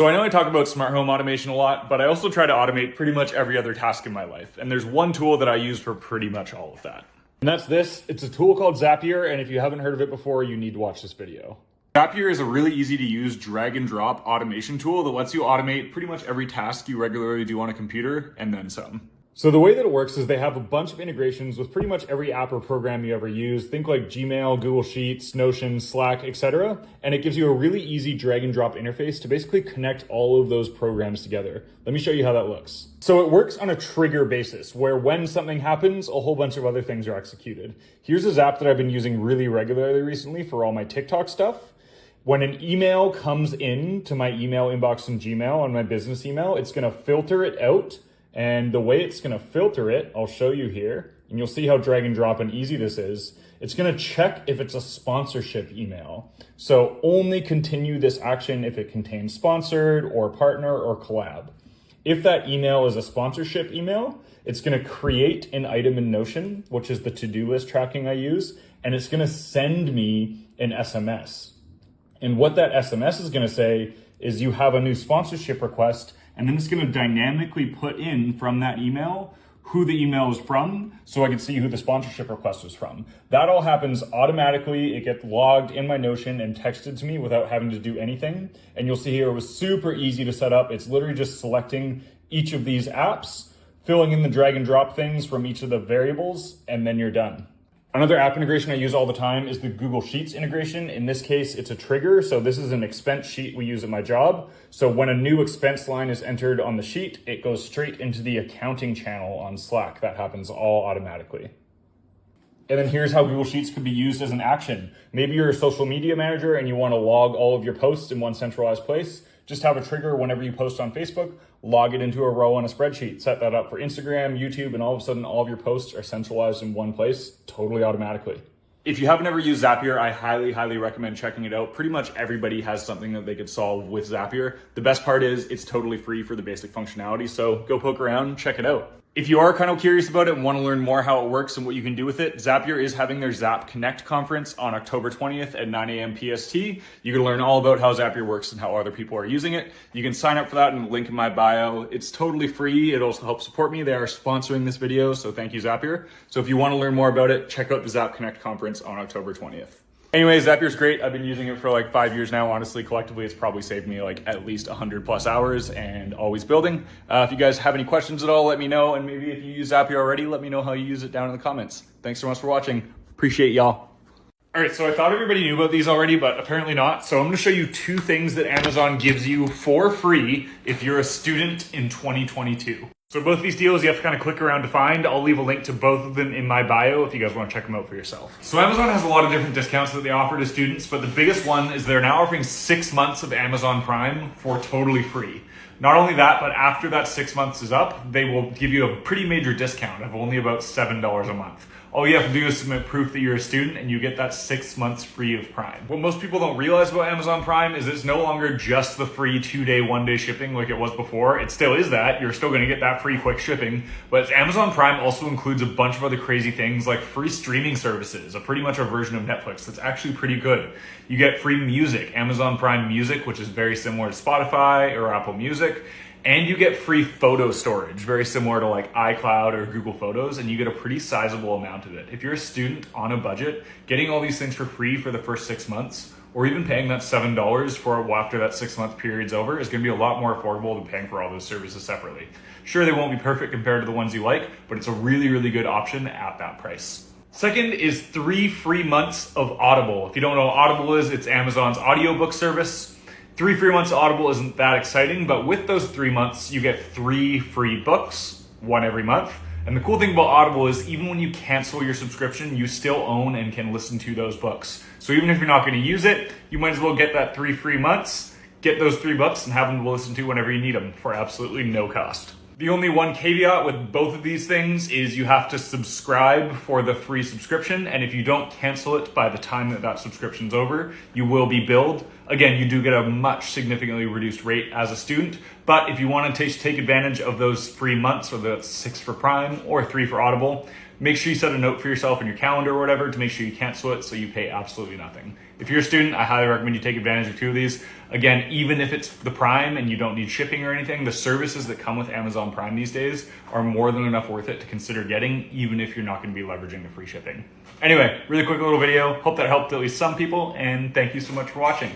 So I know I talk about smart home automation a lot, but I also try to automate pretty much every other task in my life. And there's one tool that I use for pretty much all of that. And that's this. It's a tool called Zapier. And if you haven't heard of it before, you need to watch this video. Zapier is a really easy to use drag and drop automation tool that lets you automate pretty much every task you regularly do on a computer and then some. So the way that it works is they have a bunch of integrations with pretty much every app or program you ever use. Think like Gmail, Google Sheets, Notion, Slack, etc. And it gives you a really easy drag and drop interface to basically connect all of those programs together. Let me show you how that looks. So it works on a trigger basis where when something happens, a whole bunch of other things are executed. Here's a Zap that I've been using really regularly recently for all my TikTok stuff. When an email comes in to my email inbox in Gmail on my business email, it's going to filter it out. And the way it's going to filter it, I'll show you here, and you'll see how drag and drop and easy this is. It's going to check if it's a sponsorship email. So only continue this action if it contains sponsored or partner or collab. If that email is a sponsorship email, it's going to create an item in Notion, which is the to-do list tracking I use, and it's going to send me an SMS. And what that SMS is going to say is you have a new sponsorship request, and then it's going to dynamically put in from that email who the email is from so I can see who the sponsorship request is from. That all happens automatically. It gets logged in my Notion and texted to me without having to do anything. And you'll see here it was super easy to set up. It's literally just selecting each of these apps, filling in the drag and drop things from each of the variables, and then you're done. Another app integration I use all the time is the Google Sheets integration. In this case, it's a trigger. So this is an expense sheet we use at my job. So when a new expense line is entered on the sheet, it goes straight into the accounting channel on Slack. That happens all automatically. And then here's how Google Sheets could be used as an action. Maybe you're a social media manager and you want to log all of your posts in one centralized place. Just have a trigger whenever you post on Facebook, log it into a row on a spreadsheet, set that up for Instagram, YouTube, and all of a sudden all of your posts are centralized in one place, totally automatically. If you haven't ever used Zapier, I highly recommend checking it out. Pretty much everybody has something that they could solve with Zapier. The best part is it's totally free for the basic functionality, so go poke around, check it out. If you are kind of curious about it and want to learn more how it works and what you can do with it, Zapier is having their Zap Connect conference on October 20th at 9 a.m. PST. You can learn all about how Zapier works and how other people are using it. You can sign up for that in the link in my bio. It's totally free. It also helps support me. They are sponsoring this video, so thank you, Zapier. So if you want to learn more about it, check out the Zap Connect conference on October 20th. Anyways, Zapier's great. I've been using it for like 5 years now. Honestly, collectively, it's probably saved me like at least 100+ hours and always building. If you guys have any questions at all, let me know. And maybe if you use Zapier already, let me know how you use it down in the comments. Thanks so much for watching. Appreciate y'all. All right, so I thought everybody knew about these already, but apparently not. So I'm gonna show you 2 things that Amazon gives you for free if you're a student in 2022. So both of these deals you have to kind of click around to find. I'll leave a link to both of them in my bio if you guys want to check them out for yourself. So Amazon has a lot of different discounts that they offer to students, but the biggest one is they're now offering 6 months of Amazon Prime for totally free. Not only that, but after that 6 months is up, they will give you a pretty major discount of only about $7 a month. All you have to do is submit proof that you're a student and you get that 6 months free of Prime. What most people don't realize about Amazon Prime is it's no longer just the free 2-day, 1-day shipping like it was before. It still is that. You're still gonna get that free quick shipping, but Amazon Prime also includes a bunch of other crazy things like free streaming services, pretty much a version of Netflix that's actually pretty good. You get free music, Amazon Prime Music, which is very similar to Spotify or Apple Music. And you get free photo storage, very similar to like iCloud or Google Photos, and you get a pretty sizable amount of it. If you're a student on a budget, getting all these things for free for the first 6 months, or even paying that $7 for after that 6 month period's over is gonna be a lot more affordable than paying for all those services separately. Sure, they won't be perfect compared to the ones you like, but it's a really good option at that price. Second is 3 free months of Audible. If you don't know what Audible is, it's Amazon's audiobook service. 3 free months of Audible isn't that exciting, but with those 3 months, you get 3 free books, 1 every month. And the cool thing about Audible is even when you cancel your subscription, you still own and can listen to those books. So even if you're not gonna use it, you might as well get that 3 free months, get those $3 and have them to listen to whenever you need them for absolutely no cost. The only one caveat with both of these things is you have to subscribe for the free subscription, and if you don't cancel it by the time that subscription's over, you will be billed. Again, you do get a much significantly reduced rate as a student, but if you want to take advantage of those free months, whether that's 6 for Prime or 3 for Audible, make sure you set a note for yourself in your calendar or whatever to make sure you cancel it so you pay absolutely nothing. If you're a student, I highly recommend you take advantage of 2 of these. Again, even if it's the Prime and you don't need shipping or anything, the services that come with Amazon Prime these days are more than enough worth it to consider getting, even if you're not going to be leveraging the free shipping. Anyway, really quick little video. Hope that helped at least some people, and thank you so much for watching.